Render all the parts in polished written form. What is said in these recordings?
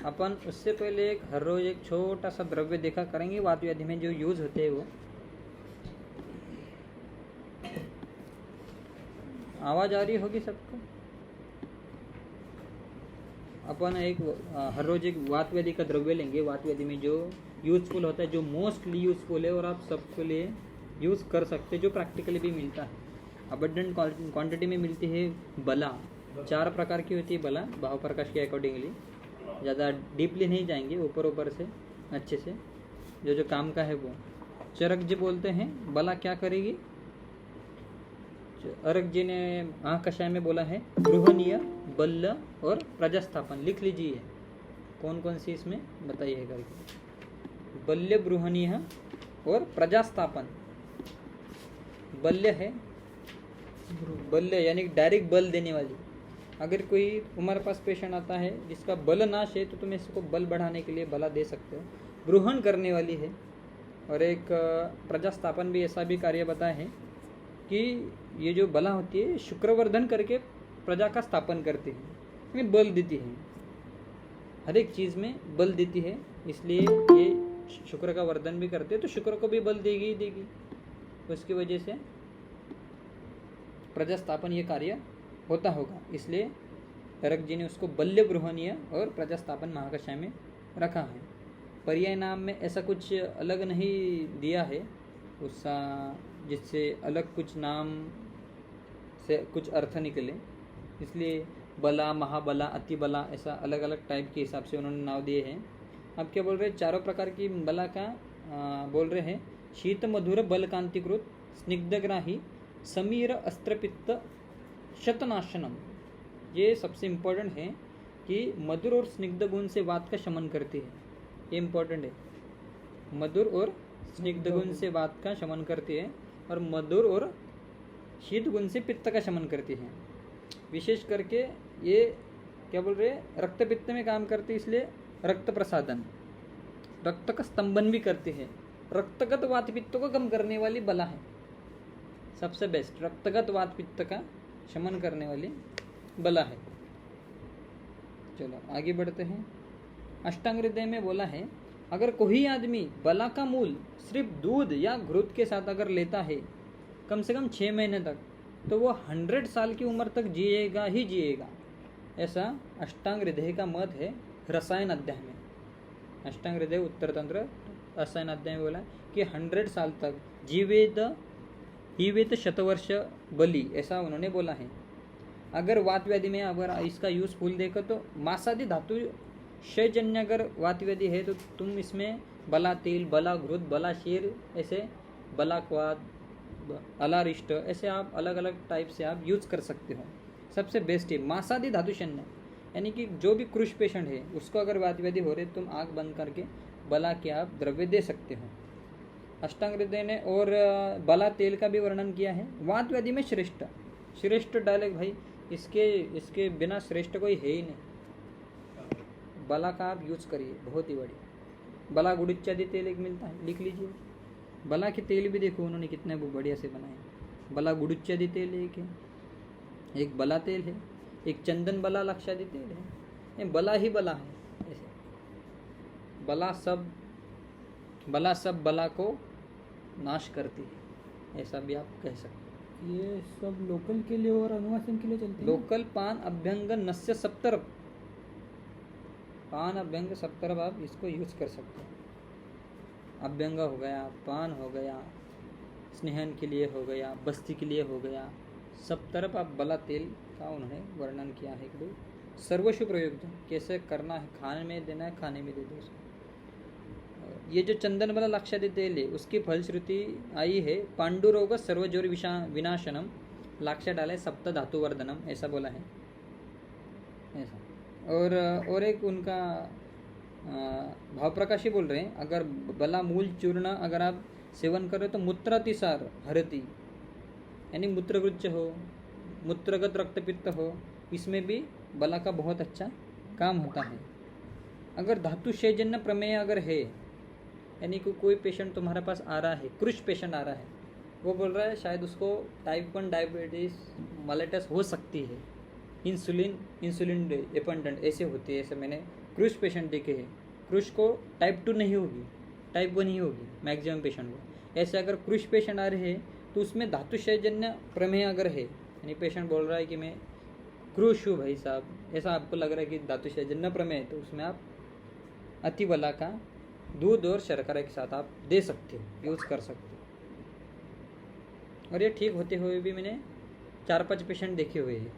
अपन उससे पहले हर रोज एक छोटा सा द्रव्य देखा करेंगे वात व्याधि में जो यूज होते हैं वो। आवाज आ रही होगी सबको? अपन हर रोज एक वात व्याधि का द्रव्य लेंगे, वात व्याधि में जो यूजफुल होता है, जो मोस्टली यूजफुल है और आप सबके लिए यूज कर सकते हैं, जो प्रैक्टिकली भी मिलता है, अबंडेंट क्वांटिटी में मिलती है। बला 4 प्रकार की होती है बला, भाव प्रकाश के अकॉर्डिंगली। ज़्यादा डीपली नहीं जाएंगे, ऊपर ऊपर से अच्छे से जो काम का है वो। चरक जी बोलते हैं बला क्या करेगी। अरक जी ने महाकषाय में बोला है गृहणीय, बल्ल और प्रजास्थापन। लिख लीजिए कौन कौन सी इसमें बताइए करके। बल्य, गृहणीय और प्रजास्थापन। बल्य है, बल्य यानी डायरेक्ट बल देने वाली। अगर कोई तुम्हारे पास पेशेंट आता है जिसका बल नाश है तो तुम इसको बल बढ़ाने के लिए बला दे सकते हो, गृहण करने वाली है। और एक प्रजास्थापन भी ऐसा भी कार्य बताया है कि ये जो बला होती है शुक्रवर्धन करके प्रजा का स्थापन करती है, बल देती है, हर एक चीज़ में बल देती है, इसलिए ये शुक्र का वर्धन भी करते हैं, तो शुक्र को भी बल देगी ही देगी। उसकी वजह से प्रजा स्थापन ये कार्य होता होगा, इसलिए तरक जी ने उसको बल्य, गृहणीय और प्रजा स्थापन महाकषाय में रखा है। पर्याय नाम में ऐसा कुछ अलग नहीं दिया है उसका, जिससे अलग कुछ नाम से कुछ अर्थ निकले, इसलिए बला, महाबला, अति बला ऐसा अलग अलग टाइप के हिसाब से उन्होंने नाम दिए हैं। अब क्या बोल रहे हैं, 4 प्रकार की बला का बोल रहे हैं। शीत मधुर बल कांतिकृत स्निग्धग्राही समीर अस्त्रपित्त शतनाशनम। ये सबसे इम्पोर्टेंट है कि मधुर और स्निग्ध गुण से वात का शमन करती है, ये इम्पोर्टेंट है। मधुर और स्निग्ध गुण से वात का शमन करती है, और मधुर और शीत गुण से पित्त का शमन करती है। विशेष करके ये क्या बोल रहे हैं, रक्त पित्त में काम करती है, इसलिए रक्त प्रसादन, रक्त का स्तंभन भी करती है। रक्तगत वात पित्त को कम करने वाली बला है सबसे बेस्ट, रक्तगत वात पित्त का शमन करने वाली बला है। चलो आगे बढ़ते हैं। अष्टांग हृदय में बोला है, अगर कोई आदमी बला का मूल सिर्फ दूध या घृत के साथ अगर लेता है कम से कम 6 महीने तक, तो वो 100 साल की उम्र तक जिएगा ही जिएगा, ऐसा अष्टांग हृदय का मत है रसायन अध्याय में। अष्टांग हृदय उत्तर तंत्र रसायन अध्याय में बोला कि 100 साल तक जीवेत शतवर्ष बली, ऐसा उन्होंने बोला है। अगर वात व्याधि में अगर इसका यूजफुल देखो तो मासादि धातु क्षयजन्य अगर वात व्याधि है तो तुम इसमें बला तेल, बला घृत, बला शीर, ऐसे बला क्वाद, अलारिष्ट, ऐसे आप अलग अलग टाइप से आप यूज कर सकते हो। सबसे बेस्ट है मासादि धातु शन्य, यानी कि जो भी क्रुश पेशेंट है उसको अगर वात व्याधि हो रही है तुम आँख बंद करके बला के आप द्रव्य दे सकते हो। अष्टांग हृदय ने और बला तेल का भी वर्णन किया है। वात व्याधि में श्रेष्ठ डायलेक्ट भाई, इसके बिना श्रेष्ठ कोई है ही नहीं। बला का आप यूज करिए, बहुत ही बढ़िया। बला गुड़िचादि तेल एक मिलता है, लिख लीजिए। बला के तेल भी देखो उन्होंने कितने बढ़िया से बनाए। बला गुड़िचादि तेल एक बला तेल है, एक चंदन बला लक्षादि तेल है, बला ही बला है। ऐसे बला सब बला को नाश करती है, ऐसा भी आप कह सकते हैं। ये सब लोकल के लिए और अनुवासन के लिए चलते हैं। लोकल पान अभ्यंग नस्य सप्तरप, पान अभ्यंग सप्तरप आप इसको यूज कर सकते हैं। अभ्यंग हो गया, पान हो गया, स्नेहन के लिए हो गया, बस्ती के लिए हो गया, सब तरफ आप बला तेल का उन्होंने वर्णन किया है कि सर्वस्व प्रयोग कैसे करना है, खाने में देना है, खाने में दे दो उसको। ये जो चंदन बला लक्षादि तेल है उसकी फलश्रुति आई है पांडुरोग सर्वज्वर विनाशनम, लक्ष्य डाले सप्त धातु वर्धनम, ऐसा बोला है ऐसा। और एक उनका भाव प्रकाशी बोल रहे हैं, अगर बला मूल चूर्ण अगर आप सेवन करो तो मूत्रातिसार हरती, यानी मूत्रगुच्छ हो, मूत्रगत रक्तपित्त हो, इसमें भी बला का बहुत अच्छा काम होता है। अगर धातु क्षयजन्य प्रमेय अगर है, यानी कि कोई पेशेंट तुम्हारे पास आ रहा है, क्रुश पेशेंट आ रहा है, वो बोल रहा है शायद उसको टाइप 1 डायबिटीज़ मेलिटस हो सकती है, इंसुलिन डिपेंडेंट ऐसे होते हैं। ऐसे मैंने क्रूश पेशेंट देखे हैं। क्रूश को टाइप 2 नहीं होगी, टाइप 1 ही होगी मैक्सिमम पेशेंट को। ऐसे अगर क्रूश पेशेंट आ रहे हैं तो उसमें धातुशयजन्य प्रमेय अगर है, यानी पेशेंट बोल रहा है कि मैं क्रूश हूँ भाई साहब, ऐसा आपको लग रहा है कि धातुशयजन्य प्रमेय है, तो उसमें आप अतिबला का दूध और शर्करा के साथ आप दे सकते हो, यूज़ कर सकते हो। और ये ठीक होते हुए भी मैंने 4-5 पेशेंट देखे हुए हैं।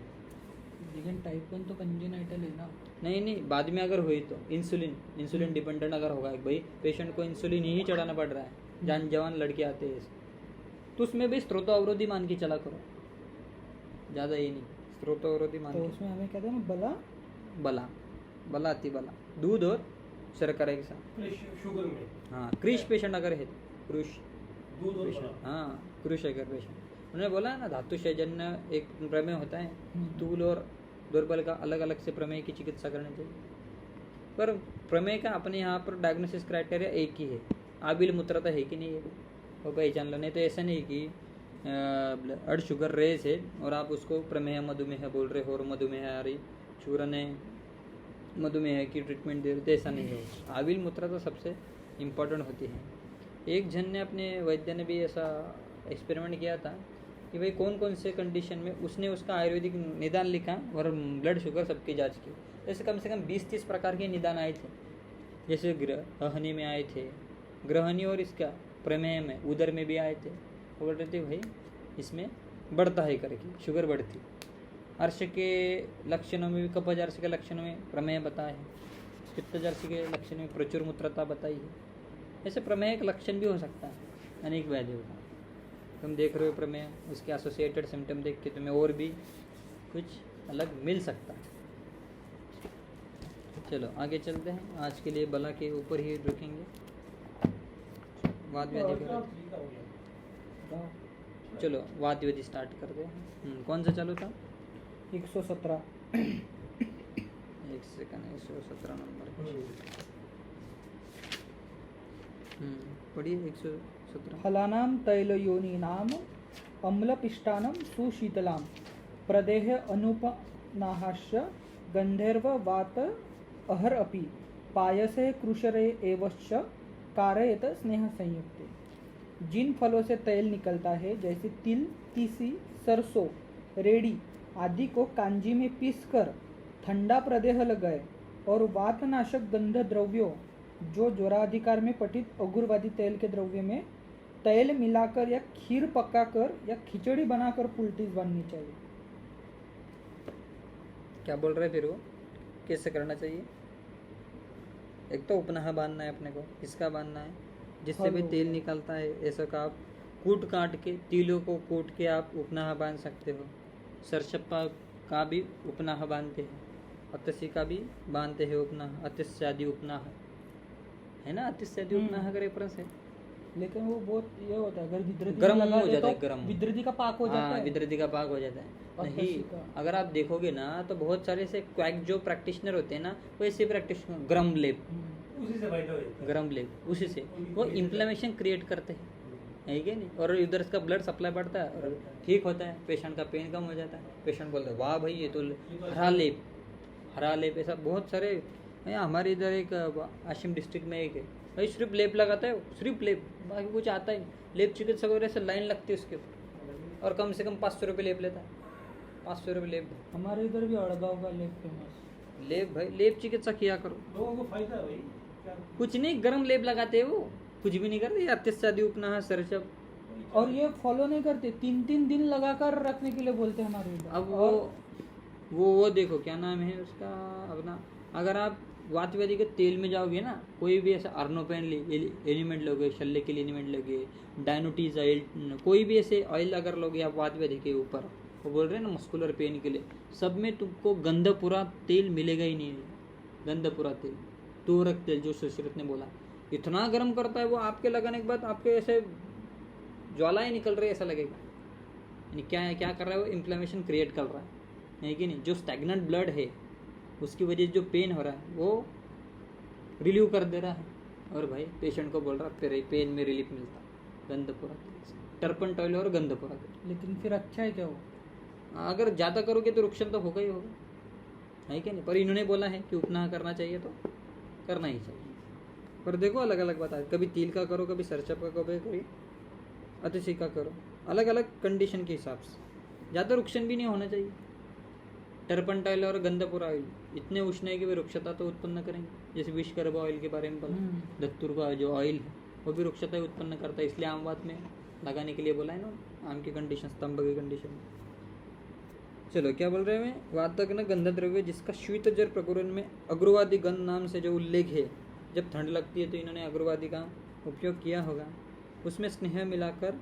लेकिन टाइप 1 तो कंजेनाइटल है ना। नहीं, बाद में अगर हुई तो इंसुलिन डिपेंडेंट अगर होगा, भाई पेशेंट को इंसुलिन ही चढ़ाना पड़ रहा है, जवान लड़के आते हैं, तो उसमें भी स्त्रोतावरोधी मान के चला करो, ज़्यादा ये नहीं, स्त्रोतावरोधी मान तो के। उसमें हमें कहते हैं ना बला अतिबला, दूध और शर्करा के साथ। शुगर में हाँ, क्रिश पेशेंट अगर है, क्रूश दूध और पेशेंट, बला। हाँ क्रूश अगर पेशेंट, उन्होंने बोला ना धातुशयजन्य एक प्रमेय होता है, स्थूल और दुर्बल का अलग अलग से प्रमेय की चिकित्सा करनी चाहिए। पर प्रमेय का अपने यहाँ पर डायग्नोसिस क्राइटेरिया एक ही है, आबिल मूत्रता है कि नहीं है वो पहचान लो। नहीं तो ऐसा नहीं कि ब्लड शुगर रेस है और आप उसको प्रमेय मधुमेह बोल रहे हो और मधुमेह आ रही चूरन है, मधुमेह की ट्रीटमेंट दे रहे, तो ऐसा नहीं है। आबिल मूत्रता सबसे इम्पोर्टेंट होती है। एक जन ने, अपने वैद्य ने भी ऐसा एक्सपेरिमेंट किया था कि भाई कौन कौन से कंडीशन में उसने उसका आयुर्वेदिक निदान लिखा और ब्लड शुगर सबकी जांच की। जैसे कम से कम 20-30 प्रकार के निदान आए थे। जैसे ग्रहणी में आए थे, ग्रहणी और इसका प्रमेय में, उदर में भी आए थे। वो बोल रहे थे भाई इसमें बढ़ता है करके, शुगर बढ़ती। अर्श के लक्षणों में भी, कफजर्श के लक्षणों में प्रमेय बताया है, पित्तजर्श के लक्षण में प्रचुर मूत्रता बताई है। ऐसे प्रमेय का लक्षण भी हो सकता है अनेक व्याधियों का। तुम देख रहे हो प्रमेय, उसके एसोसिएटेड सिम्टम देख के तुम्हें और भी कुछ अलग मिल सकता है। चलो आगे चलते हैं, आज के लिए बला के ऊपर ही रुकेंगे, वाद व्याधि पर। चलो वाद व्याधि स्टार्ट करते हैं। कौन सा चालू था? 117। एक सेकंड, 117 नंबर। पढ़िए 117। फलानां तैलयोनीनाम अम्लपिष्टानं सुशीतलां प्रदेह अनुपनाहास्य गन्धर्ववात अहर अपि पायसे कृशरे एवश्च कारयत स्नेह संयुक्ते। जिन फलों से तेल निकलता है, जैसे तिल, तीसी, सरसों, रेड़ी आदि को कांजी में पीसकर ठंडा प्रदेह लगाए और वातनाशक गंध द्रव्यों, जो ज्वराधिकार में पठित अगुरवादी तेल के द्रव्य में तेल मिलाकर या खीर पकाकर या खिचड़ी बनाकर पुलटीज बांधनी चाहिए। क्या बोल रहे फिर वो, कैसे करना चाहिए? एक तो उपनाह बांधना है अपने को, किसका बांधना है? जिससे भी तेल निकलता है, ऐसा का आप कूट काट के, तिलों को कूट के आप उपनाह बांध सकते हो। सरसप्पा का भी उपनाह बांधते हैं, अतसी का भी बांधते हैं उपनाह, अतिस्यादि उपनाह है ना, अतिस्यादि उपनाह का रेफरेंस है। लेकिन वो बहुत ये होता है, अगर विद्रती गर्म लगा हो दे जाता है, तो गर्म। विद्रती का पाक हो जाता है। विद्रती का पाक हो जाता है। और नहीं, कसी का। अगर आप देखोगे ना तो बहुत सारे ऐसे क्वैक जो प्रैक्टिशनर होते हैं ना, वो ऐसे प्रैक्टिशनर गरम लेप, उसी से फायदा हो जाता है। गरम लेप, उसी से वो इन्फ्लेमेशन क्रिएट करते हैं, है कि नहीं? और इधर का ब्लड सप्लाई बढ़ता है और ठीक होता है, पेशेंट का पेन कम हो जाता है। पेशेंट बोलता है वाह भाई ये तो हरा लेप, ऐसा बहुत सारे। हमारे इधर एक आशिम डिस्ट्रिक्ट में एक है भाई, सिर्फ लेप लगाता है, सिर्फ लेप, बाकी कुछ आता ही नहीं। लेप चिकित्सक वगैरह से लाइन लगती है उसके ऊपर, और कम से कम 500 रुपये लेप लेता है, 500 रुपये लेप। हमारे इधर भी अड़गांव का लेप फेमस। लेप भाई, लेप चिकित्सा किया करो, लोगों को फायदा है भाई। क्या कुछ नहीं, गर्म लेप लगाते हैं वो, कुछ भी नहीं करते। अत्यशादी उपनाह सरचप, और ये फॉलो नहीं करते, 3-3 दिन लगाकर रखने के लिए बोलते हैं हमारे इधर। अब और वो देखो क्या नाम है उसका अपना, अगर आप वातव्याधि के तेल में जाओगे ना, कोई भी ऐसा अर्नोपेन एलिमेंट लोगे, शल्य के लिए एलिमेंट लोगे, डायनोटीज ऑयल, कोई भी ऐसे ऑयल अगर लोगे आप वातव्याधि के ऊपर, वो बोल रहे हैं ना मस्कुलर पेन के लिए, सब में तुमको गंधपुरा तेल मिलेगा ही नहीं। गंधपुरा तेल, तूरक तेल जो सुश्रुत ने बोला, इतना गर्म करता है वो, आपके लगाने के बाद आपके ऐसे ज्वालाएं निकल रही है, ऐसा लगेगा। यानी क्या कर रहा है वो, इन्फ्लेमेशन क्रिएट कर रहा है कि नहीं? जो स्टैग्नेंट ब्लड है उसकी वजह से जो पेन हो रहा है वो रिलीव कर दे रहा है, और भाई पेशेंट को बोल रहा है तेरे पेन में रिलीफ मिलता है गंधपुरा तेल से, टर्पन टॉयल और गंधपुरा तेल। लेकिन फिर अच्छा है क्या वो? अगर ज़्यादा करोगे तो रुक्षण तो होगा ही होगा, है क्या नहीं। पर इन्होंने बोला है कि उपनाह करना चाहिए तो करना ही चाहिए। पर देखो अलग अलग बता, कभी तिल का करो, कभी सरचप का करो, कभी अतिशी का करो, अलग अलग कंडीशन के हिसाब से। ज़्यादा रुक्षण भी नहीं होना चाहिए। टर्पंटाइल और गंधपुर ऑयल इतने उष्ण है कि वे रुक्षता तो उत्पन्न करेंगे। जैसे विषकर्भ ऑयल के बारे में बोला, दत्तूर का जो ऑयल है वो भी रुक्षता उत्पन्न करता है, इसलिए आम बात में लगाने के लिए बोला है ना, आम की कंडीशन, स्तंभ की कंडीशन। चलो क्या बोल रहे हैं, वातग्न गंध द्रव्य जिसका शीत जर प्रकुरण में अग्रवादी गंध नाम से जो उल्लेख है, जब ठंड लगती है तो इन्होंने अग्रवादी का उपयोग किया होगा। उसमें स्नेह मिलाकर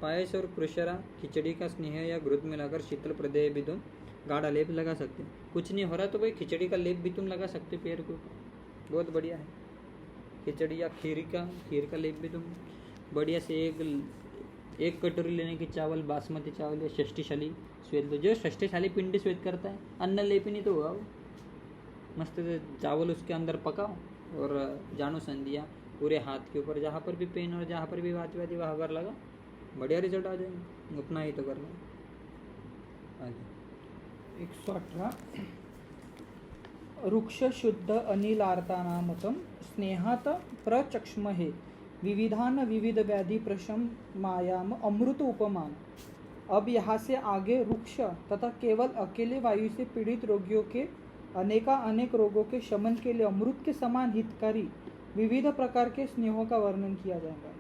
पायस और कृषरा खिचड़ी का स्नेह या घृत मिलाकर शीतल प्रदेय भी तुम गाढ़ा लेप लगा सकते। कुछ नहीं हो रहा तो भाई खिचड़ी का लेप भी तुम लगा सकते पैर के ऊपर, बहुत बढ़िया है। खिचड़ी या खीर का लेप भी तुम बढ़िया से एक कटोरी लेने की चावल, बासमती चावल या षष्टिशाली श्वेत, जो षष्टिशाली पिंडी श्वेत करता है, अन्न लेप ही नहीं तो हुआ वो। मस्त से चावल उसके अंदर पकाओ और जानो संधिया पूरे हाथ के ऊपर, जहाँ पर भी पेन और जहाँ पर भी वादी वहाँ पर लगा, बढ़िया रिजल्ट आ जाएंगे। उतना ही तो करना। आगे 118 वृक्ष शुद्ध अनिलार्तानामतं स्नेहात प्रचक्ष्महे विविधान विविध व्याधि प्रशमायाम अमृत उपमान। अब यहाँ से आगे वृक्ष तथा केवल अकेले वायु से पीड़ित रोगियों के अनेक रोगों के शमन के लिए अमृत के समान हितकारी विविध प्रकार के स्नेहों का वर्णन किया जाएगा।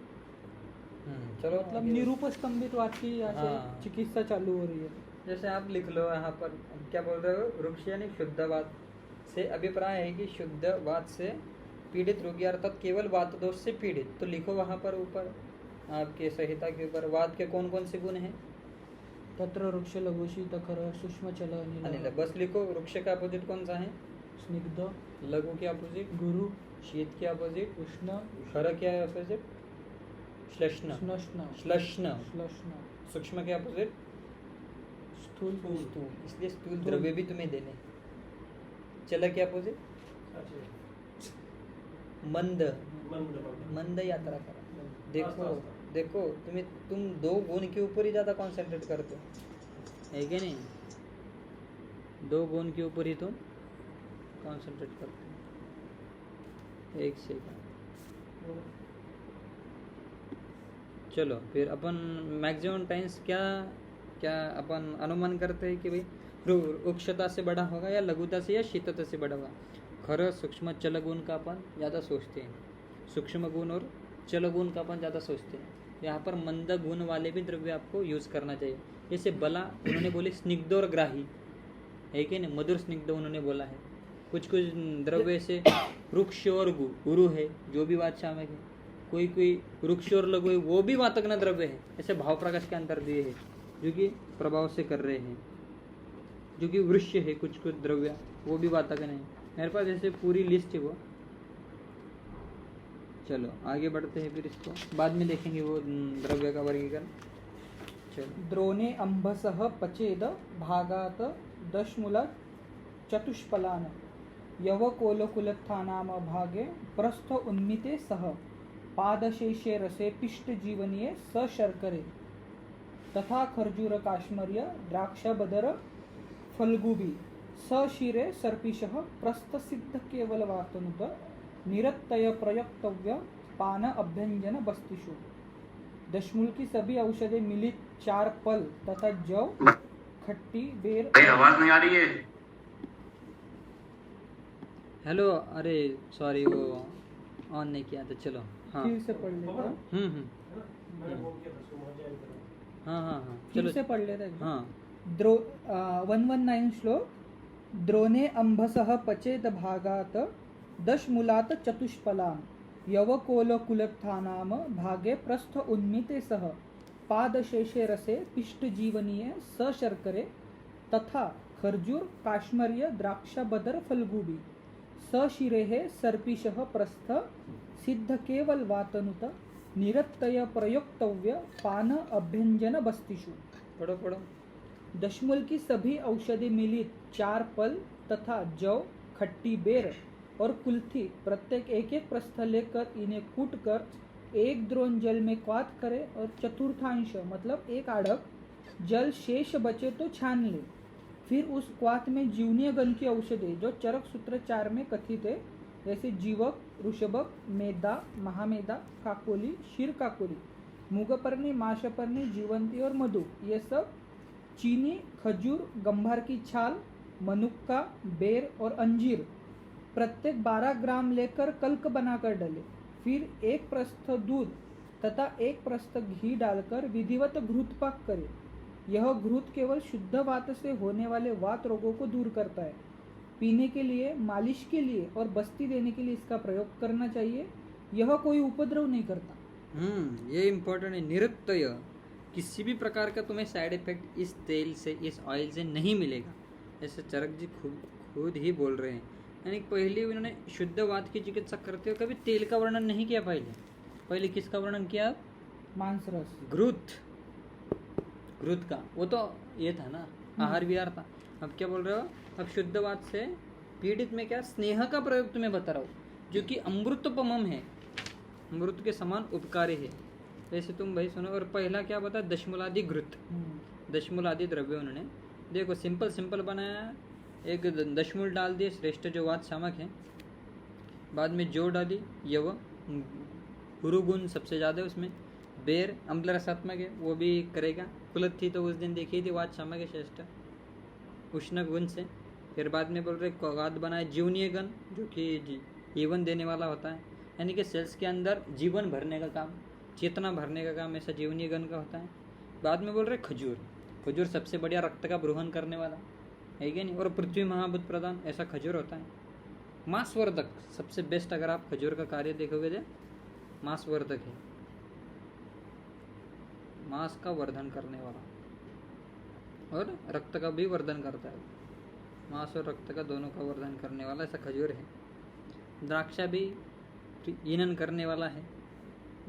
चलो मतलब निरूप स्तंभित वाक्य की यहाँ से चिकित्सा चालू हो रही है। जैसे आप लिख लो यहाँ पर क्या बोल रहे हो, वृक्ष यानी शुद्धवात से अभिप्राय है कि शुद्धवात से पीड़ित रोगी अर्थात केवल वात दोष से पीड़ित। तो लिखो वहाँ पर ऊपर आपके संहिता के ऊपर वात के कौन कौन से गुण हैं। तत्र वृक्ष लघु शीतकर सूक्ष्म चल अनिल, बस लिखो। वृक्ष का अपोजिट कौन सा है, स्निग्ध। लघु के अपोजिट गुरु। शीत के अपोजिट उष्ण। खर के अपोजिट श्लष्ण। श्लष्ण। सूक्ष्म के अपोजिट स्थूल। इसलिए स्थूल द्रव्य भी तुम्हें देने। चल के अपोजिट मंद। मंद यात्रा करा। देखो तुम दो गुण के ऊपर ही ज्यादा कंसंट्रेट करते हो, है क्या नहीं। दो गुण के ऊपर ही तुम कंसंट्रेट करते हो। एक सेकंड। चलो फिर अपन मैक्सिमम टाइम्स क्या अपन अनुमान करते हैं कि भाई वृक्षता से बड़ा होगा या लघुता से या शीतता से बड़ा होगा। खर सूक्ष्म चल गुण का अपन ज़्यादा सोचते हैं, सूक्ष्म गुण और चल गुण का अपन ज़्यादा सोचते हैं। यहाँ पर मंद गुण वाले भी द्रव्य आपको यूज़ करना चाहिए। जैसे बला उन्होंने बोले स्निग्ध और ग्राही, है कि नहीं, मधुर स्निग्ध उन्होंने बोला है। कुछ द्रव्य से वृक्ष और गुरु है जो भी वातशामक है। कोई वृक्ष और लघु है वो भी वातग्न द्रव्य है। ऐसे भाव प्रकाश के अंतर दिए है जो कि प्रभाव से कर रहे हैं। जो कि वृक्ष है कुछ द्रव्य वो भी वातग्न है। मेरे पास ऐसे पूरी लिस्ट है वो। चलो आगे बढ़ते हैं, फिर इसको बाद में देखेंगे वो द्रव्य का वर्गीकरण। चलो द्रोणे अंभसः पचेद भागात दशमूल चतुष्पलान यवकोलकुलत्थानाम भागे प्रस्थ उन्मिते सह पादशेषे रसे पिष्ट जीवनीये सशर्करे तथा खर्जूर काश्मर्य द्राक्षबदर फल्गुबी सशिरे सर्पिशः प्रस्थसिद्ध केवल वातनुत निरत्यय प्रयक्तव्य पान अभ्यंजन बस्तिषु। दशमूल की सभी औषधें मिलित 4 फल तथा जौ खट्टी बेर। आवाज नहीं आ रही है। हेलो, अरे सॉरी वो ऑन नहीं किया था। चलो हाँ फिर से पढ़ लेता हूँ। हाँ फिर से पढ़ लेता हूँ। हाँ 119 श्लोक। द्रोणे अंभसः पचेद भागात दशमूलात चतुष्पलान यवकोलकुलत्थानाम भागे प्रस्थ उन्मिते सह पादशेषे रसे पिष्ट जीवनीये सशर्करे तथा खर्जूर काश्मर्य द्राक्षबदर फल्गुबी सशिरेः सर्पिशः प्रस्थ सिद्ध केवल वातनुत निरत्यय प्रयोक्तव्य पान अभ्यंजन बस्तिषु। पढ़ो। दशमूल की सभी औषधि मिलित 4 फल तथा जौ खट्टी बेर और कुल्थी प्रत्येक एक प्रस्थ लेकर इन्हें कूट कर 1 द्रोण जल में क्वाथ करे और चतुर्थांश मतलब 1 आढ़क जल शेष बचे तो छान ले। फिर उस क्वाथ में जीवनीय गण की औषधि जो चरक सूत्र 4 में कथित है, जैसे जीवक, ऋषभक, मेदा, महामेदा, काकोली, क्षीर काकोली, मूगपर्णी, माशपर्णी, जीवंती और मधु, ये सब चीनी, खजूर, गंभार की छाल, मनुक्का, बेर और अंजीर प्रत्येक 12 ग्राम लेकर कल्क बनाकर डाले। फिर 1 प्रस्थ दूध तथा 1 प्रस्थ घी डालकर विधिवत घृत पाक करे। यह घृत केवल शुद्ध वात से होने वाले वात रोगों को दूर करता है। पीने के लिए, मालिश के लिए और बस्ती देने के लिए इसका प्रयोग करना चाहिए। यह कोई उपद्रव नहीं करता। ये इम्पोर्टेंट है। निरुत्तय, किसी भी प्रकार का तुम्हें साइड इफेक्ट इस तेल से, इस ऑयल से नहीं मिलेगा, ऐसे चरक जी खुद ही बोल रहे हैं। यानी पहले उन्होंने शुद्ध वात की चिकित्सा करते हुए कभी तेल का वर्णन नहीं किया। पहले किसका वर्णन किया? मांसरस, घृत का। वो तो ये था ना, आहार विहार था। अब क्या बोल रहे हो? अब शुद्ध वात से पीड़ित में क्या स्नेह का प्रयोग तुम्हें बता रहा हूँ, जो कि अमृतोपमम है, अमृत के समान उपकारी है। जैसे तुम भाई सुनो। और पहला क्या बता? दशमूलादि घृत, दशमूलादि द्रव्य उन्होंने देखो सिंपल बनाया। एक दशमूल डाल दिए, श्रेष्ठ जो वात शामक है। बाद में जो डाली, यव, गुरुगुण सबसे ज़्यादा उसमें। बेर अम्ल रसात्मक है, वो भी करेगा। कुलत थी तो उस दिन देखी थी, वात शामक है श्रेष्ठ उष्ण गुण से। फिर बाद में बोल रहे वात बनाए जीवनीय गण, जो कि जीवन देने वाला होता है, यानी कि सेल्स के अंदर जीवन भरने का काम, चेतना भरने का काम ऐसा जीवनीय गण का होता है। बाद में बोल रहे खजूर सबसे बढ़िया रक्त का ब्रूहन करने वाला है कि नहीं। और पृथ्वी महाभूत प्रदान, ऐसा खजूर होता है। मांसवर्धक सबसे बेस्ट, अगर आप खजूर का कार्य देखोगे तो मांसवर्धक है, मांस का वर्धन करने वाला, और रक्त का भी वर्धन करता है। मांस और रक्त का दोनों का वर्धन करने वाला ऐसा खजूर है। द्राक्षा भी ईनन करने वाला है।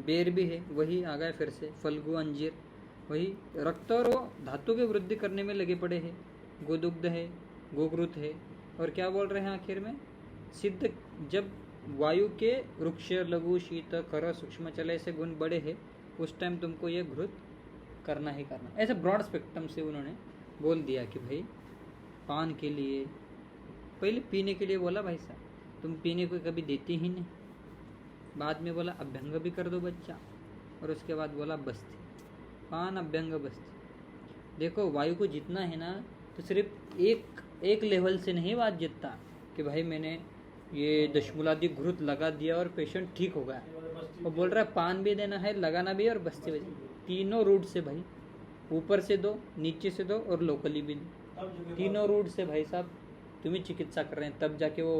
बेर भी है, वही आ गए फिर से। फल्गु, अंजीर वही रक्त और वो धातु की वृद्धि करने में लगे पड़े हैं। गोदुग्ध है, गोघृत है। और क्या बोल रहे हैं आखिर में? सिद्ध, जब वायु के वृक्ष, लघु, शीत, खर, सूक्ष्म चले ऐसे गुण बड़े हैं, उस टाइम तुमको ये घृत करना ही करना। ऐसे ब्रॉड स्पेक्ट्रम से उन्होंने बोल दिया कि भाई पान के लिए, पहले पीने के लिए बोला, भाई साहब तुम पीने को कभी देते ही नहीं। बाद में बोला अभ्यंग भी कर दो बच्चा, और उसके बाद बोला बस्ती, पान, अभ्यंग, बस्ती। देखो वायु को जितना है ना, तो सिर्फ एक लेवल से नहीं बात जितना कि भाई मैंने ये दशमूलादि घृत लगा दिया और पेशेंट ठीक हो गया। वो बोल रहा है पान भी देना है, लगाना भी, और बस्ती भी। तीनों रूट से भाई, ऊपर से दो, नीचे से दो, और लोकली भी दो। तीनों रूट से भाई साहब तुम्हें चिकित्सा कर रहे हैं, तब जाके वो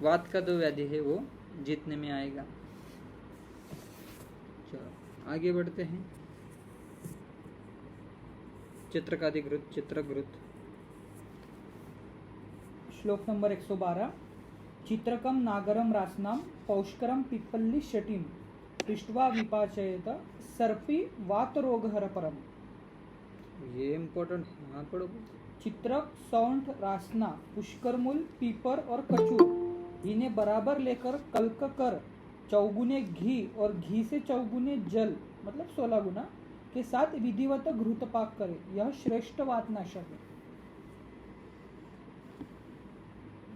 वात का जो व्याधि है वो जीतने में आएगा। चलो आगे बढ़ते हैं। चित्रकादिघृत, चित्रघृत। श्लोक नंबर 112। चित्रकम नागरम रासनाम पौष्करम पिप्पल्ली शटीम पृष्ठवा विपाचयत सर्पी वात रोग हर परम। ये इम्पोर्टेंट, हाँ पढ़ो। चित्रक, सौंठ, रासना, पुष्करमूल, पीपर और कचूर इन्हें बराबर लेकर कल्क कर 4 घी और घी से 4 जल मतलब 16 गुना के साथ विधिवत घृत पाक करे। यह श्रेष्ठ वातनाशक है।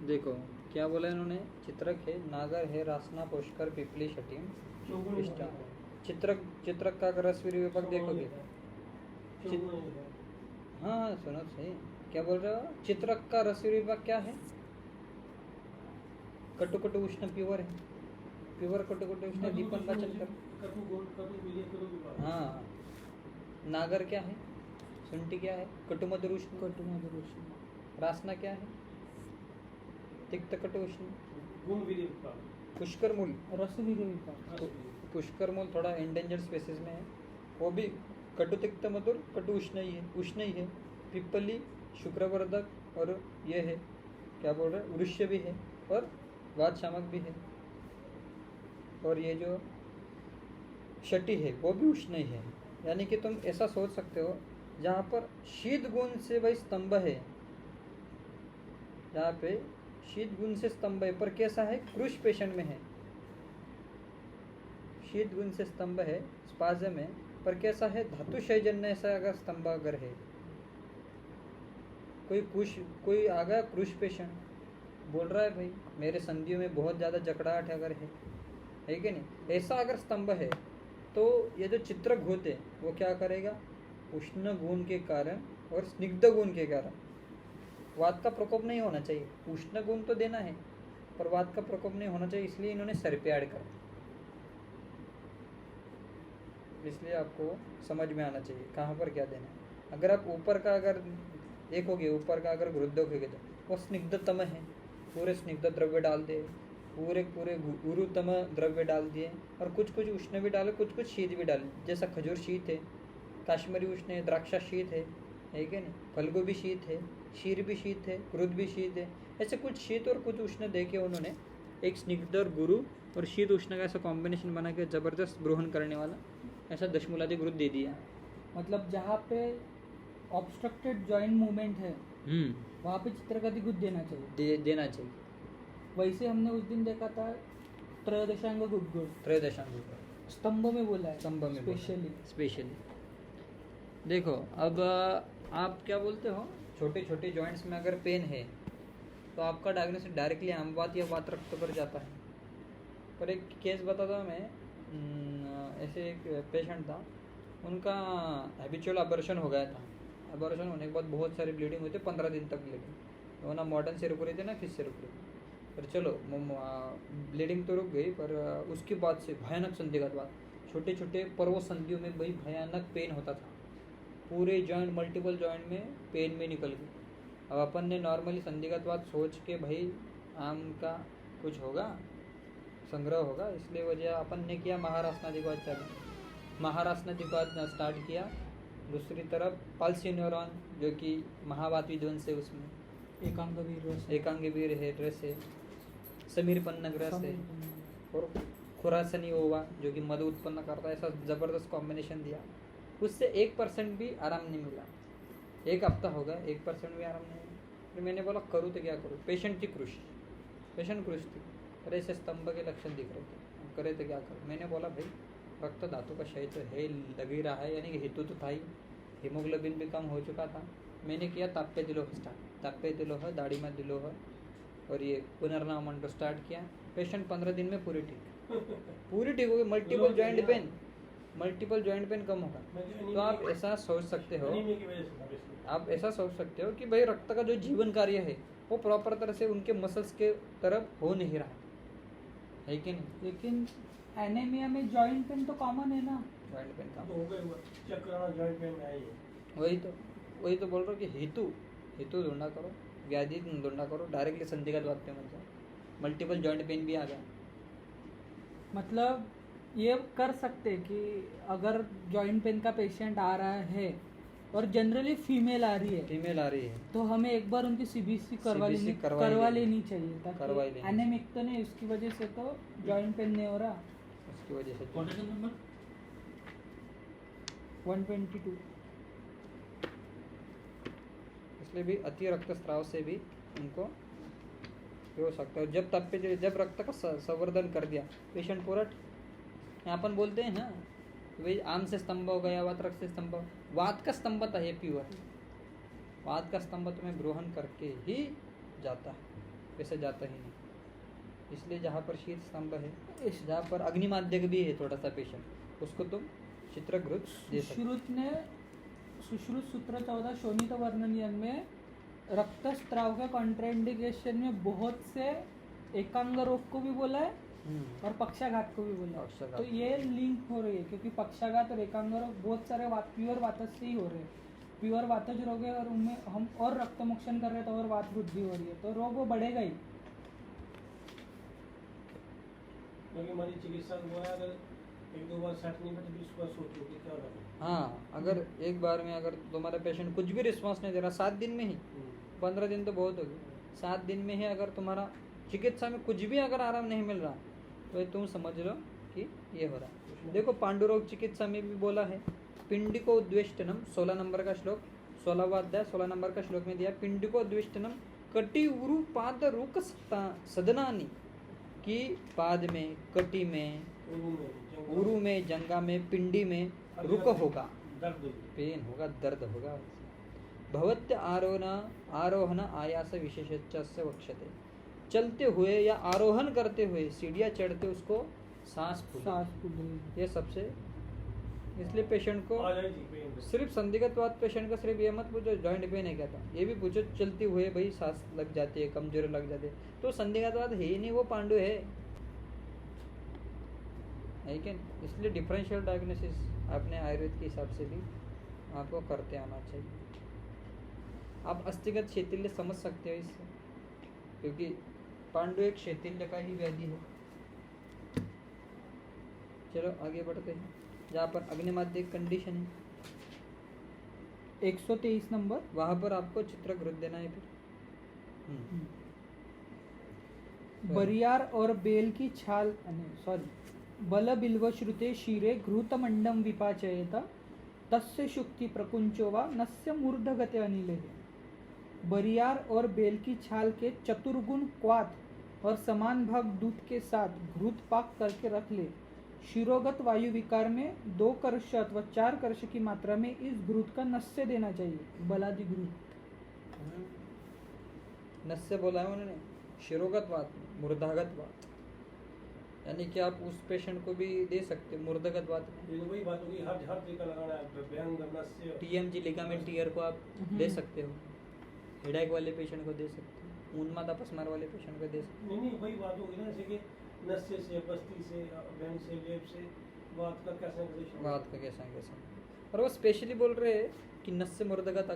देखो क्या बोला इन्होंने? चित्रक है, नागर है, रासना, पुष्कर, पिपली, शटीम, चित्रक का रस विभाग देखोगे। हाँ सुनो सही, क्या बोल रहे हो? चित्रक का रस विभाग क्या है? कटु कटु उष्ण प्योर है, प्योर कटु कटु उष्ण दीपन पाचन कर। हाँ, नागर क्या है? शुंठी क्या है? कटु मधुर उष्ण। रासना क्या है? तिक्त कटु उष्ण। पुष्कर मूल, रस विभाग। पुष्कर मूल थोड़ा एंडेंजर स्पेसिस में है, वो भी कटु तिक्त मधुर, कटु उष्ण ही है। पिप्पली शुक्रवर्धक, और ये है क्या बोल रहे हैं, वृक्ष भी है और वात शामक भी है। और ये जो शटी है वो भी उष्ण ही है। यानी कि तुम ऐसा सोच सकते हो, जहाँ पर शीत गुण से भाई स्तंभ है, जहाँ पे शीत गुण से स्तंभ है, पर कैसा है? क्रूश पेशेंट में है, शीत गुण से स्तंभ है, स्पाज्म है, पर कैसा है, धातुशय जन्य ऐसा अगर स्तंभ अगर है, कोई आ गया क्रूश पेशेंट, बोल रहा है भाई मेरे संधियों में बहुत ज़्यादा जकड़ाहट अगर है कि नहीं, ऐसा अगर स्तंभ है तो ये जो चित्रघोत है वो क्या करेगा, उष्ण गुण के कारण और स्निग्ध गुण के कारण, वात का प्रकोप नहीं होना चाहिए, उष्ण गुण तो देना है पर वात का प्रकोप नहीं होना चाहिए, इसलिए इन्होंने सर पे ऐड कर, इसलिए आपको समझ में आना चाहिए कहाँ पर क्या देना है। अगर आप ऊपर का अगर देखोगे, ऊपर का अगर गुरुद्व देखोगे तो वो स्निग्धतम है, पूरे स्निग्ध द्रव्य डाल दे, पूरे गुरुतम द्रव्य डाल दिए, और कुछ कुछ उष्ण भी डाले, कुछ कुछ शीत भी डाले, जैसा खजूर शीत है, काश्मीरी उष्ण है, द्राक्षा शीत है कि नहीं, फल्गु भी शीत है, शीर भी शीत है, क्रुद्ध भी शीत है, ऐसे कुछ शीत और कुछ उष्ण देके उन्होंने एक स्निग्ध और गुरु और शीत उष्ण का ऐसा कॉम्बिनेशन बना के जबरदस्त ग्रहण करने वाला ऐसा दशमूलादि गुरु दे दिया। मतलब जहाँ पे ऑब्स्ट्रक्टेड जॉइंट मूवमेंट है वहाँ पे चित्रगति गुद देना चाहिए, देना चाहिए। वैसे हमने उस दिन देखा था त्रयोदशांग गुद, स्तंभ में बोला है, स्तंभ में स्पेशली। देखो अब आप क्या बोलते हो, छोटे छोटे जॉइंट्स में अगर पेन है तो आपका डायग्नोसिस डायरेक्टली आमवात या वात रक्त पर जाता है। पर एक केस बताता हूँ मैं, ऐसे एक पेशेंट था, उनका हैबिचुअल अबॉर्शन हो गया था, अबॉर्शन होने के बाद बहुत सारी ब्लीडिंग हुई थी, 15 दिन तक ब्लीडिंग, वो ना मॉडर्न से रुक रही थी ना किस से रुक रही थी, पर चलो ब्लीडिंग तो रुक गई, पर उसके बाद से भयानक संधिगत बात, छोटे छोटे पर्व संधियों में भाई भयानक पेन होता था, पूरे जॉइंट मल्टीपल जॉइंट में पेन में निकल गई। अब अपन ने नॉर्मली संधिगत बात सोच के भाई आम का कुछ होगा, संग्रह होगा, इसलिए वजह अपन ने किया महारासनाधिपात चालू, महारासनाधिपात स्टार्ट किया। दूसरी तरफ पल्स न्यूरॉन जो कि महावात विध्वंस है, उसमें एकांगवीर है, ड्रेस है, समीर पन्नग्रस है, और खुरासनी ओवा जो कि मधु उत्पन्न करता है, ऐसा ज़बरदस्त कॉम्बिनेशन दिया। उससे 1% भी आराम नहीं मिला, 1 हफ्ता हो गया, 1% भी आराम नहीं मिला। फिर मैंने बोला करूँ तो क्या करूँ, पेशेंट थी थी, अरे ऐसे स्तंभ के लक्षण दिख रहे थे, करे तो क्या करूँ। मैंने बोला भाई रक्त धातु का क्षय तो है, लग ही रहा है, यानी कि हेतु तो था ही, हीमोग्लोबिन भी कम हो चुका था। मैंने किया ताप्य दिलोह स्टार्ट, ताप्य दिलोह, दाढ़ीमा दिलोह और ये पुनर्नामंडो स्टार्ट किया। पेशेंट 15 दिन में पूरी ठीक हो गई। मल्टीपल जॉइंट पेन कम होगा। तो आप ऐसा सोच सकते हो कि भाई रक्त का जो जीवन कार्य है वो प्रॉपर तरह से उनके मसल्स के तरफ हो नहीं रहा है कि नहीं। लेकिन एनीमिया में जॉइंट पेन तो कॉमन है ना, जॉइंट पेन का चेक कराना, जॉइंट पेन में आई है। वही तो बोल रहा हूँ कि हेतु ढूंढा करो, व्याधि ढूंढा करो, डायरेक्टली संधिगत बात पे मत जाओ। मल्टीपल जॉइंट पेन भी आ गया, मतलब ये कर सकते कि अगर जॉइंट पेन का पेशेंट आ रहा है और जनरली फीमेल आ रही है तो हमें एक बार उनकी सीबीसी करवा लेनी चाहिए, ताकि एनेमिक तो नहीं, उसकी वजह से तो जॉइंट पेन नहीं हो रहा, उसकी वजह से। Quotation number 122। इसलिए भी अति रक्तस्राव से भी उनको हो सकता है। जब रक्त का संवर्धन कर दिया पेशेंट पूरा, अपन बोलते हैं ना भाई आम से स्तंभ हो गया, वात रक्त से स्तंभ, वात का स्तंभ था ये प्योर, वात का स्तंभ तुम्हें ग्रहण करके ही जाता है, वैसे जाता ही नहीं। इसलिए जहाँ पर शीत स्तंभ है, जहाँ पर अग्निमाध्यक भी है थोड़ा सा पेशेंट, उसको तुम चित्रघृत दे सकते। सुश्रुत सूत्र 14 शोणित वर्णनियन में रक्तस्राव का कॉन्ट्राइंडिकेशन में बहुत से एकांग रोग को भी बोला है और पक्षाघात को भी बोला है। तो ये लिंक हो रही है, क्योंकि पक्षाघात और एकांग रोग बहुत सारे प्योर वातज से ही हो रहे हैं। प्योर वातज रोग है और उनमें हम और रक्त मोक्षण कर रहे हैं तो और वात वृद्धि हो रही है, तो रोग वो बढ़ेगा ही। क्योंकि हमारी चिकित्सा वो है, अगर 1-2 बार सेट नहीं बैठे तो उसको सोचो कि क्या होगा। हाँ, अगर एक बार में अगर तुम्हारा पेशेंट कुछ भी रिस्पांस नहीं दे रहा 7 दिन में ही, 15 दिन तो बहुत होगी, 7 दिन में ही अगर तुम्हारा चिकित्सा में कुछ भी अगर आराम नहीं मिल रहा तो तुम समझ लो कि ये हो रहा है। देखो पांडुरोग चिकित्सा में भी बोला है, पिंडिको उद्वेष्टनम, 16 नंबर का श्लोक, 16वां अध्याय 16 नंबर का श्लोक में दिया, पिंडिको उद्वेष्टनम कटी उरु पाद रुक सदनानी, कि पाद में, कटी में, उरु में, जंगा में, पिंडी में रुक होगा, दर्द होगी। पेन होगा, दर्द होगा। भवत्य आरोहण आयास विशेषस्य वक्ष्यते, चलते हुए या आरोहण करते हुए सीढ़ियाँ चढ़ते उसको सांस सांस फूले, फूले। ये सबसे, इसलिए पेशेंट को आ जाएगी पेन। सिर्फ संदिग्धवात पेशेंट का सिर्फ ये मत पूछो जॉइंट पेन है क्या था, ये भी पूछो चलते हुए भाई सांस लग जाती है, कमजोरी लग जाती है, तो संदिग्धवात है ही नहीं, वो पांडु है क्या? इसलिए डिफरेंशियल डायग्नोसिस अपने आयुर्वेद के हिसाब से भी आपको करते आना चाहिए। आप अस्थिगत शैथिल्य समझ सकते हो इससे, क्योंकि पांडु एक शैथिल्य का ही व्याधि है। चलो आगे बढ़ते हैं, जहाँ पर अग्निमाद्य कंडीशन है 123 नंबर। वहां पर आपको चित्र घृत देना है फिर। बरियार और बेल की छाल, बल बिल्व श्रुते क्षीरे घृतमंडम विपाचयेत तस्य शुक्ति प्रकुंचो वा नस्य मूर्धगते अनिले। बरियार और बेल की छाल के चतुर्गुण क्वाथ और समान भाग दूध के साथ घृत पाक करके रख ले। शिरोगत वायु विकार में 2 कर्ष अथवा 4 कर्ष की मात्रा में इस घृत का नस्य देना चाहिए, बलादि घृत। नस्य बोला है उन्होंने, शिरोगत वात, मूर्धागत वात, यानी कि आप उस पेशेंट को भी दे सकते, मूर्धागत वात में ये तो वही बात होगी, हर हर तरीका लगाना है, व्यंग नस्य। टीएमजी लिगामेंट टीयर को आप दे सकते हो, हेडेक वाले पेशेंट को दे सकते हो, उन्माद अपस्मार वाले पेशेंट को दे सकते नहीं नहीं, वही बात होगी ना, जैसे कि नस्य से, बस्ती से, व्यंग से, लेप से वात का कैसा हो, वात का कैसा कैसा। और वो स्पेशली बोल रहे हैं कि नस्य मूर्धागत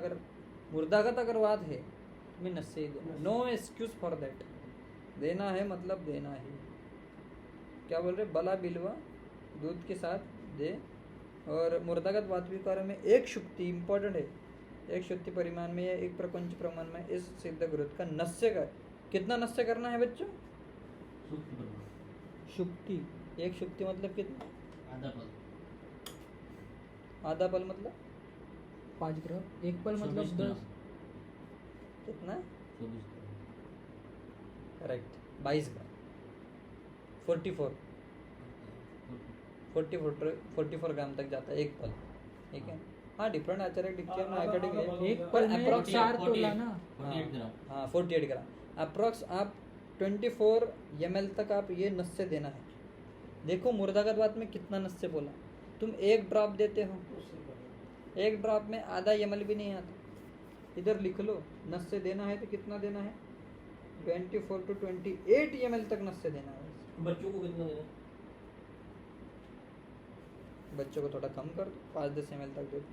अगर वात है तो मैं नस्य ही देना, नो एक्सक्यूज फॉर दैट, देना है मतलब देना ही। क्या बोल रहे, बला बिलवा दूध के साथ दे। और मूर्धागत वात विकार में एक शुक्ति इंपॉर्टेंट है, एक शुक्ति परिमाण में या एक प्रपंच प्रमाण में इस सिद्ध घृत का नस्य कर, कितना नस्य करना है बच्चों? शुक्ति, एक शुक्ति मतलब कितना? आधा पल, आधा पल मतलब 5 ग्राम, एक पल मतलब 24 10। कितना? 24 करेक्ट, 22 ग्राम, 44 ग्राम तक जाता है एक पल, ठीक है। हाँ, डिफरेंट आचार्य डिक्टेशन एकेडमिक एक पल में 48 4 तोला ना। 48 ग्राम। हाँ 48 ग्राम अप्रोक्स आप 24 ml तक आप ये नस्य देना है। देखो मूर्धागत वात में कितना नस्य बोला, तुम 1 ड्रॉप देते हो, 1 ड्रॉप में आधा ml भी नहीं आता। इधर लिख लो, नस्य देना है तो कितना देना है? 24 to 28 ml तक नस्य देना है। बच्चों को कितना देना? बच्चों को थोड़ा कम कर दो, 5-10 ml तक दे दो।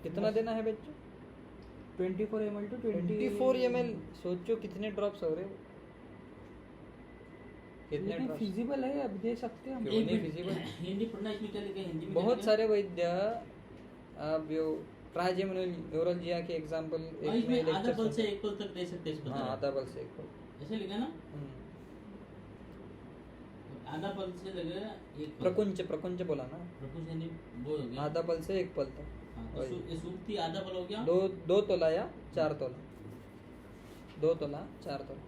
कितना देना है बच्चों? 24 ml to 24 ml। सोचो कितने ड्रॉप्स हो रहे हो, कितने लेकिन ड्रॉप्स? फिजिबल है, अब दे सकते हैं हम। क्यों नहीं feasible? हिंदी पढ़ना इसमें क्या लिखा है? हिंदी में बहुत सारे वैद्य, अब जो ट्राइजेमिनल न्यूरोलजिया के एग्जांपल एक में इसमें आधा लेक्चर पल से 1 पल तक दे सकते हैं इस हाँ, बता आधा पल से 1 पल। ऐसे लिखा ना, आधा पल से लगेगा 1 पल। प्रकुंच बोला ना, प्रकुंच यानी वो हो गया। आधा पल से 1 पल तक। हाँ, तो वही। ये सूक्ति आधा पल हो गया। 2 तोला या 4 तोला, 2 तोला 4 तोला।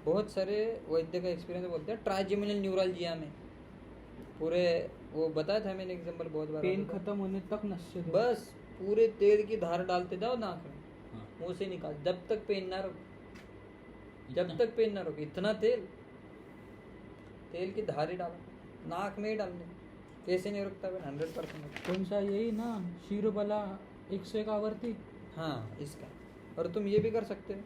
बहुत सारे वैद्य का एक्सपीरियंस बोलते हैं ट्राइजेमिनल न्यूरोलजिया में पूरे, वो बताया था मैंने एग्जांपल बहुत बार। पेन खत्म होने तक नस्य दो। बस पूरे तेल की धार डालते जाओ नाक में, हाँ। मुंह से निकाल, जब तक पेन ना रुके, जब इतना- तक पेन ना रुके। इतना तेल की धार ही डालो, नाक में ही डालने, कैसे नहीं रुकता पेन? 100%। कौन सा? यही ना, शीरबला 101 आवर्ती। हाँ इसका। और तुम ये भी कर सकते हो,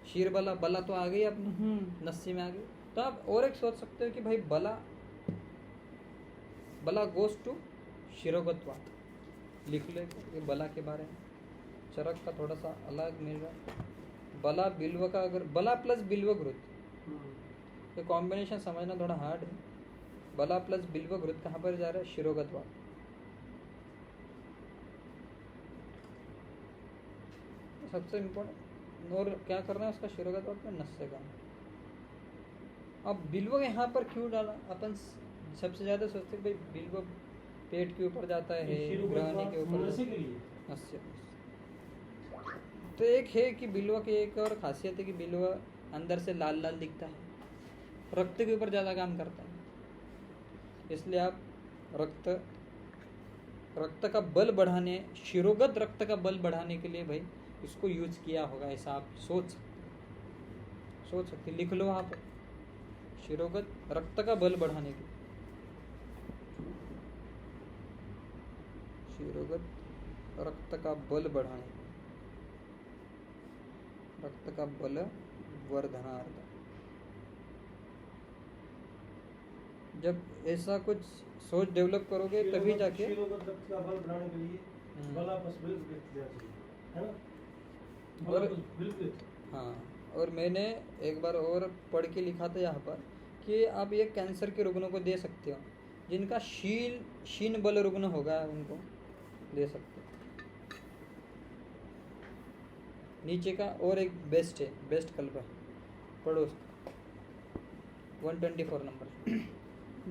शीर बला तो आ गई अपनी नस्सी में आ गई, तो आप और एक सोच सकते हो कि भाई बला गोस टू शिरोगतवात, लिख लो ये बला के बारे में। चरक का थोड़ा सा अलग मिल रहा है, बला बिल्व का, अगर बला प्लस बिल्व घृत, ये कॉम्बिनेशन समझना थोड़ा हार्ड है। बला प्लस बिल्व घृत कहाँ पर जा रहा है? शिरोगतवात। सबसे इम्पोर्टेंट, और क्या करना है उसका? शिरोगतवात में नस्य का। अब बिल्व यहाँ पर क्यों डाला? अपन सबसे ज्यादा सोचते भाई बिल्व पेट के ऊपर जाता है, ग्रहणी के ऊपर नस्य के लिए। नस्य। तो एक है कि बिल्व की एक और खासियत है कि बिल्व अंदर से लाल लाल दिखता है, रक्त के ऊपर ज़्यादा काम करता है, इसलिए आप रक्त रक्त का बल बढ़ाने, शिरोगत रक्त का बल बढ़ाने के लिए भाई इसको यूज किया होगा, ऐसा आप सोच सकते, लिख लो आप, शिरोगत रक्त का बल बढ़ाने के, शिरोगत रक्त का बल बढ़ाने, रक्त का बल वर्धनार्थ। जब ऐसा कुछ सोच डेवलप करोगे तभी जाके शिरोगत रक्त का बल बढ़ाने के लिए बलापस बिल्कुल देना चाहिए, है ना? और बिल्कुल। हाँ, और मैंने एक बार और पढ़ के लिखा था यहाँ पर कि आप ये कैंसर के रुग्णों को दे सकते हो, जिनका शीन बल रुग्ण होगा उनको दे सकते हो। नीचे का और एक बेस्ट कल्प है, पढ़ो 124 नंबर।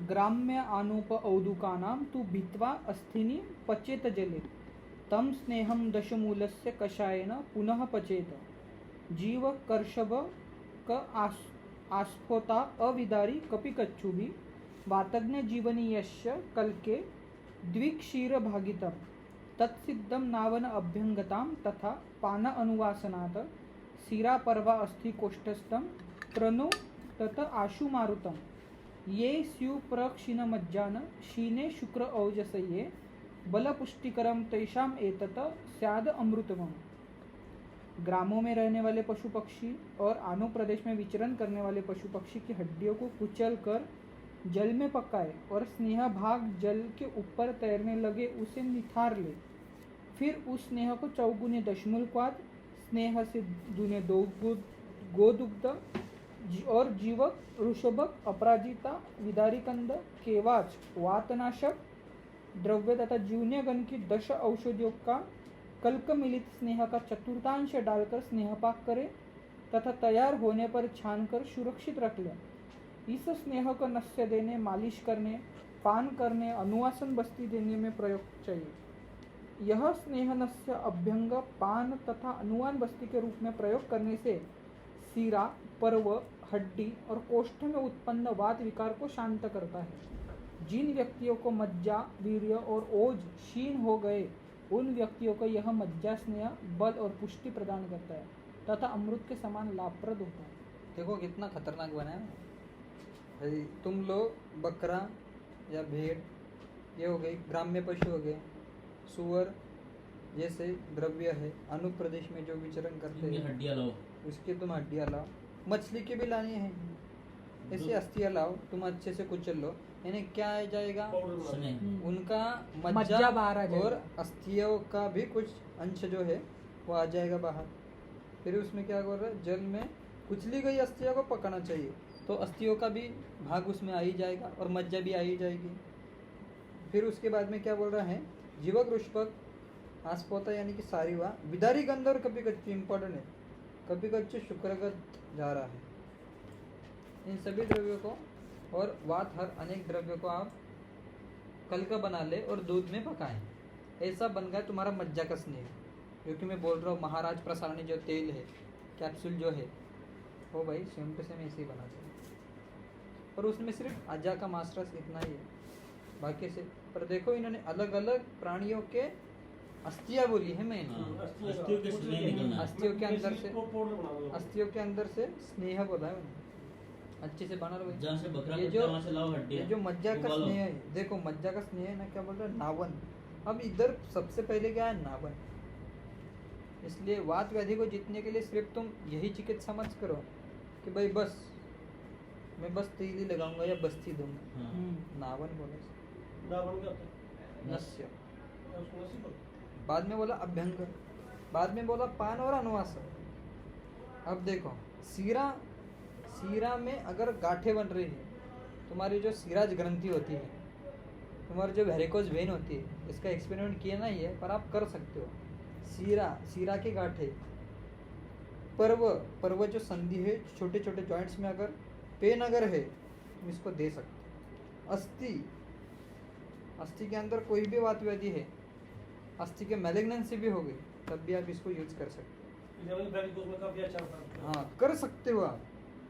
ग्राम्य आनूप औदुकानां तु भित्वा अस्थिनि पचेत जले तं स्नेहं दशमूलस्य कषायेन पुनः पचेत जीव कर्षभ क आस्फोता अविदारी कपिकच्छुभिः वातज्ञ जीवनीयस्य कल्के द्विक्षीरभागितं तत्सिद्धं नावन अभ्यंगतां तथा पान अनुवासनात् शिरापर्वा अस्ति कोष्ठस्थं प्रणो तत आशुमारुतं ये स्यु प्रक्षीणमज्जान क्षीणे शुक्र औजसये बलपुष्टिकरम तेषाम एतत स्याद अमृतमं। ग्रामों में रहने वाले पशु पक्षी और आनो प्रदेश में विचरण करने वाले पशु पक्षी की हड्डियों को कुचल कर जल में पकाए और स्नेह भाग जल के ऊपर तैरने लगे उसे निथार ले, फिर उस स्नेह को चौगुने दशमूलक्वाद, स्नेह से दुने दो गोदुग्ध और जीवक, ऋषभक, अपराजिता, विदारिकंद, केवाच, वातनाशक द्रव्य तथा जीवन्यगण की 10 औषधियों का कल्क मिलित स्नेह का चतुर्थांश डालकर स्नेहपाक करे तथा तैयार होने पर छानकर सुरक्षित रख ले। इस स्नेह को नस्य देने, मालिश करने, पान करने, अनुवासन बस्ती देने में प्रयोग चाहिए। यह स्नेह नस्य अभ्यंग, पान तथा अनुवान बस्ती के रूप में प्रयोग करने से सीरा, पर्व, हड्डी और कोष्ठ में उत्पन्न वात विकार को शांत करता है। जिन व्यक्तियों को मज्जा, वीर्य और ओज क्षीण हो गए उन व्यक्तियों को यह मज्जा स्नेह बल और पुष्टि प्रदान करता है तथा अमृत के समान लाभप्रद होता है। देखो कितना खतरनाक बनाया भाई। तुम लोग बकरा या भेड़ ये हो गई, ग्राम्य पशु हो गए, सुअर जैसे द्रव्य है अनुप्रदेश में जो विचरण करते हैं, हड्डियाँ लाओ, उसके तुम हड्डियाँ लाओ, मछली की भी लानी है, ऐसे अस्थियाँ लाओ, तुम अच्छे से कुचल लो, यानी क्या आ जाएगा, स्नेह। उनका मज्जा मज्जा बाहर आ जाएगा और अस्थियों का भी कुछ अंश जो है वो आ जाएगा बाहर। फिर उसमें क्या कर रहा है, जल में कुचली गई अस्थियों को पकाना चाहिए तो अस्थियों का भी भाग उसमें आ ही जाएगा और मज्जा भी आ ही जाएगी। फिर उसके बाद में क्या बोल रहा है, जीवक, रुष्पक, आस्पोता यानी कि सारीवा, विदारी गंध और कपिकच्चु इंपॉर्टेंट है, कपिकच्चु शुक्रगत जा रहा है। इन सभी द्रव्यों को और वात हर अनेक द्रव्यों को आप कलका बना ले और दूध में पकाएं, ऐसा बन गया तुम्हारा मज्जा का स्नेह। जो कि मैं बोल रहा हूँ महाराज प्रसारणी जो तेल है, कैप्सूल जो है वो भाई सेम टू सेम ऐसे ही बना चाहिए। और उसमें सिर्फ अजा का मास्टर्स इतना ही है, बाकी से। पर देखो इन्होंने अलग अलग प्राणियों के अस्थियाँ बोली है मैंने, अस्थियों के स्नेह निकलना है। अस्थियों के अंदर से, पाउडर बना दो। अस्थियों के अंदर से स्नेह बोला है उन्होंने, अच्छे से बना लो। जहाँ से बकरा ये कटता जो है, वहाँ से लाओ ये हड्डियाँ, जो मज्जा का उबालो। स्नेह है, देखो मज्जा का स्नेह है ना, क्या बोल रहा है, नावन। अब इधर सबसे पहले क्या है, नावन। इसलिए वात व्याधि को जीतने के लिए सिर्फ तुम यही चिकित्सा मत करो कि भाई बस मैं बस तेल ही लगाऊंगा या बस्ती दूंगा। हाँ। नावन बोला, नावन क्या होता है? नस्य। उसको नसी बोलते बाद में बोला अभ्यंग, बाद में बोला पान और अनुवास। अब देखो सीरा में अगर गांठें बन रही है, तुम्हारी जो सीराज ग्रंथि होती है, तुम्हारी जो वेरिकोज वेन होती है, इसका एक्सपेरिमेंट किया नहीं है पर आप कर सकते हो। सीरा के गांठे, पर्व जो संधि है, छोटे छोटे जॉइंट्स में अगर पेन अगर है तुम इसको दे सकते हो। अस्थि के अंदर कोई भी वात व्याधि है, अस्थि के मैलिग्नेंसी भी हो गई, तब भी आप इसको यूज कर सकते हैं। जब वेरिकोज में काफी अच्छा होता है। हो। हाँ कर सकते हो आप,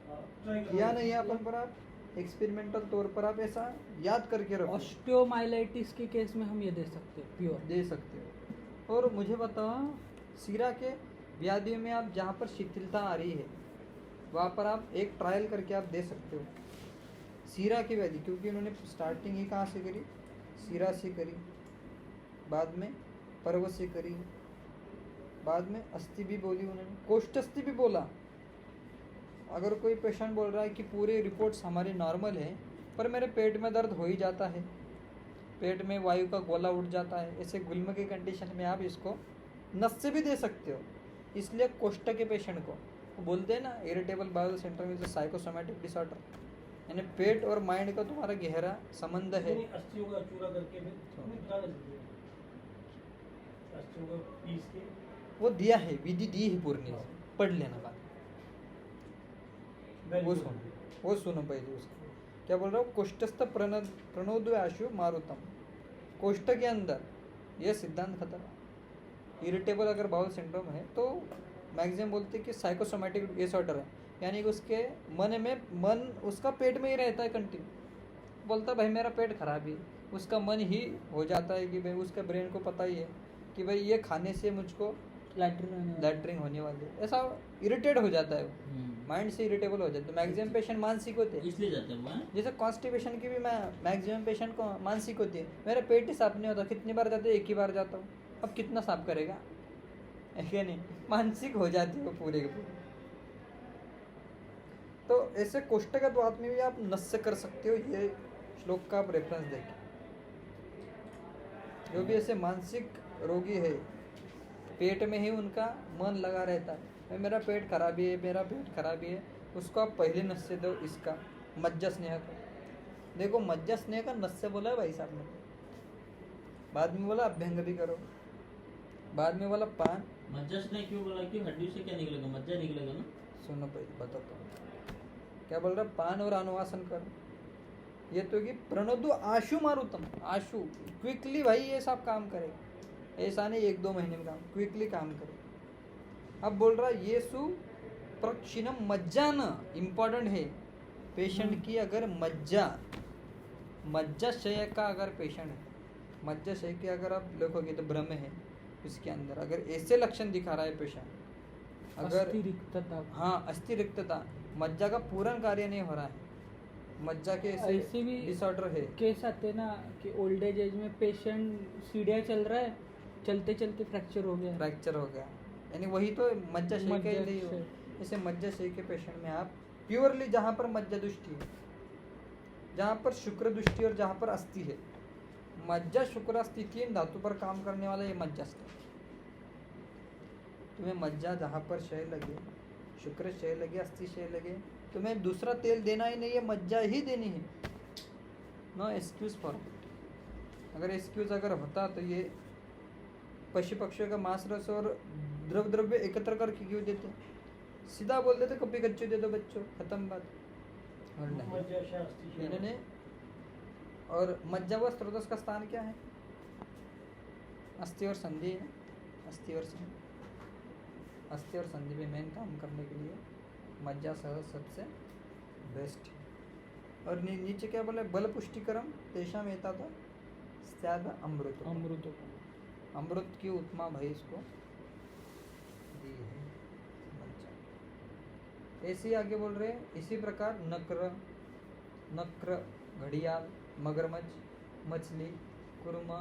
हाँ, try करो। किया नहीं है अपन पर आप एक्सपेरिमेंटल तौर पर आप ऐसा याद करके रखो, ऑस्टियोमाइलाइटिस के केस में हम ये दे सकते हैं प्योर। दे सकते हो। और मुझे बताओ, सीरा के व्याधियों में आप जहाँ पर शिथिलता आ रही है वहाँ पर आप एक ट्रायल करके आप दे सकते हो सीरा की व्याधि, क्योंकि उन्होंने स्टार्टिंग ही कहाँ से करी, सीरा से करी, बाद में पर्व से करी, बाद में अस्थि भी बोली उन्होंने, कोष्ठस्थि भी बोला। अगर कोई पेशेंट बोल रहा है कि पूरे रिपोर्ट्स हमारी नॉर्मल है पर मेरे पेट में दर्द हो ही जाता है, पेट में वायु का गोला उठ जाता है, ऐसे गुल्म के कंडीशन में आप इसको नस से भी दे सकते हो। इसलिए कोष्ठ के पेशेंट को वो बोलते हैं ना, irritable bowel syndrome is a psychosomatic disorder, यानी पेट और माइंड का तुम्हारा गहरा संबंध है। अस्थियों का चूरा करके फिर निकाल सकते हैं, अस्थियों को पीस के वो दिया है, विधि दी है पूर्णी, पढ़ लेना बात, वो सुनो, वो सुनो पहले उसको क्या बोल रहा हूँ। कोष्ठस्थ प्रणोदयाशु मारुतम, कोष्ठ के अंदर यह सिद्धांत खतरा। इरिटेबल अगर बाउल सिंड्रोम है तो मैक्सिमम बोलते हैं कि साइकोसोमैटिक डिसऑर्डर है, यानी कि उसके मन उसका पेट में ही रहता है कंटिन्यू, बोलता भाई मेरा पेट खराब है, उसका मन ही हो जाता है कि भाई उसका ब्रेन को पता ही है कि भाई ये खाने से मुझको लैट्रिन होने वाली है, ऐसा इरिटेट हो जाता है वो, माइंड से इरिटेबल हो जाता है। मैक्सिमम पेशेंट मानसिक होते हैं, इसलिए जाते हैं जैसे कॉन्स्टिपेशन की भी मैं मैक्सिमम पेशेंट को मानसिक होती है, मेरा पेट ही साफ नहीं होता, कितनी बार जाते हैं, एक ही बार जाता हूँ, अब कितना साफ करेगा, है क्या नहीं, मानसिक हो जाती है वो पूरे के पूरे। तो ऐसे कोष्ठगत बात में भी आप नस्य कर सकते हो, ये श्लोक का आप रेफरेंस देखिए। जो भी ऐसे मानसिक रोगी है, पेट में ही उनका मन लगा रहता है, भाई मेरा पेट खराबी है, मेरा पेट खराबी है, उसको आप पहले नस्य दो इसका मज्जा स्नेह का। देखो मज्जा स्नेह का नस्य बोला है भाई साहब ने, बाद में बोला अभ्यंग भी करो, बाद में बोला पान। मज्जा से क्यों बोला, कि हड्डी से क्या निकलेगा, मज्जा निकलेगा ना। सुनो पहले बताता हूँ क्या बोल रहा, पान और अनुवासन करो, ये तो कि प्रणोदु आशु मारुतम, आशु क्विकली भाई ये सब काम करे, ऐसा नहीं 1-2 महीने में काम, क्विकली काम करे। अब बोल रहा ये सु प्रक्षिणम मज्जा न इम्पॉर्टेंट है, पेशेंट की अगर मज्जाशय का अगर पेशेंट है, मज्जाशय के अगर आप देखोगे तो भ्रम है उसके अंदर, अगर ऐसे लक्षण दिखा रहा है पेशेंट, अगर रिक्तता, हाँ अस्थि रिक्तता, मज्जा का पूर्ण कार्य नहीं हो रहा है, मज्जा के ऐसे भी डिसऑर्डर है। केस आते ना कि ओल्ड एज में पेशेंट सीढ़ियाँ चल रहा है, चलते चलते फ्रैक्चर हो गया, यानी वही तो मज्जाशय के लिए हो। जैसे मज्जाशय के पेशेंट में आप प्योरली जहाँ पर मज्जा दुष्टि है, जहाँ पर शुक्र दुष्टि और जहाँ पर अस्थि है, मज्जा शुक्र अस्थि 3 धातु पर काम करने वाला ये मज्जास्थ। तुम्हें मज्जा जहाँ पर क्षय लगे, शुक्र क्षय लगे, अस्थि क्षय लगे, तुम्हें दूसरा तेल देना ही नहीं है, मज्जा ही देनी है, नो एक्सक्यूज फॉर इट। अगर एक्सक्यूज अगर होता तो ये पशु पक्षियों का मांस रस और द्रव्य एकत्र करके क्यों देते, सीधा बोल देते कभी कच्चू दे दो बच्चों, खत्म बात। और नहीं इन्होंने, और मज्जा व स्रोतस का स्थान क्या है, अस्थि और संधि है, अस्थि और संधि, अस्थि और संधि में मेन काम करने के लिए मज्जा सहज सबसे बेस्ट है। और नीचे क्या बोले, बल पुष्टिकरम तेषाम एता था स्याद अमृत, अमृत की उपमा भाई इसको दी है मज्जा। ऐसे ही आगे बोल रहे हैं, इसी प्रकार नक्र घड़ियाल, मगरमच्छ, मछली, कुरमा,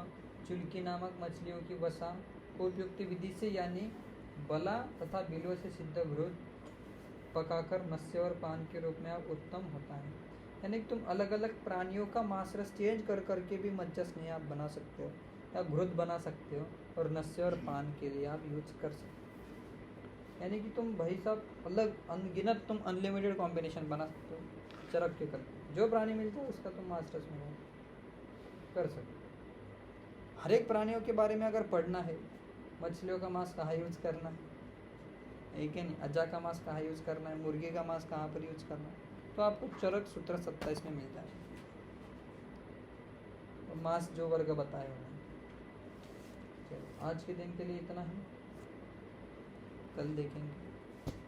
चुल्की नामक मछलियों की वसा को उपयुक्त विधि से यानी बला तथा बिल्व से सिद्ध घृत पकाकर मत्स्य और पान के रूप में आप उत्तम होता है। यानी कि तुम अलग अलग प्राणियों का मांस रस चेंज कर करके भी मज्जा स्नेह आप बना सकते हो या घृत बना सकते हो, और नस्य और पान के लिए आप यूज कर सकते हो। यानी कि तुम भाई साहब अलग अनगिनत तुम अनलिमिटेड कॉम्बिनेशन बना सकते हो, चरक के कर जो प्राणी मिलता है उसका तुम मांस रस में कर सकते हो। हर एक प्राणियों के बारे में अगर पढ़ना है, मछलियों का मांस कहाँ यूज करना है कि नहीं, अजा का मांस कहाँ यूज करना है, मुर्गे का मांस कहाँ पर यूज करना है, तो आपको चरक सूत्र 27 में मिलता है, तो मांस जो वर्ग बताए हुए हैं। चलो आज के दिन के लिए इतना है, कल देखेंगे।